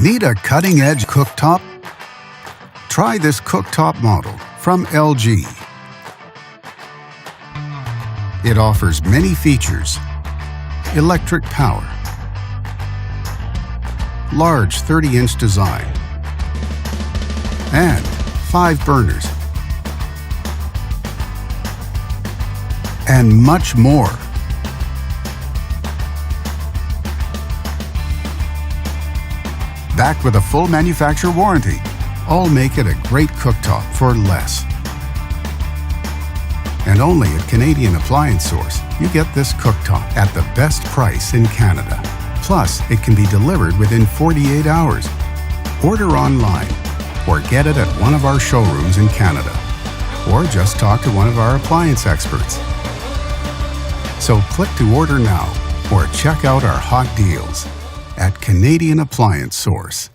Need a cutting-edge cooktop? Try this cooktop model from LG. It offers many features: electric power, large 30-inch design, and 5 burners, and much more. Backed with a full manufacturer warranty, all make it a great cooktop for less. And only at Canadian Appliance Source, you get this cooktop at the best price in Canada. Plus, it can be delivered within 48 hours. Order online or get it at one of our showrooms in Canada. Or just talk to one of our appliance experts. So click to order now or check out our hot deals at Canadian Appliance Source.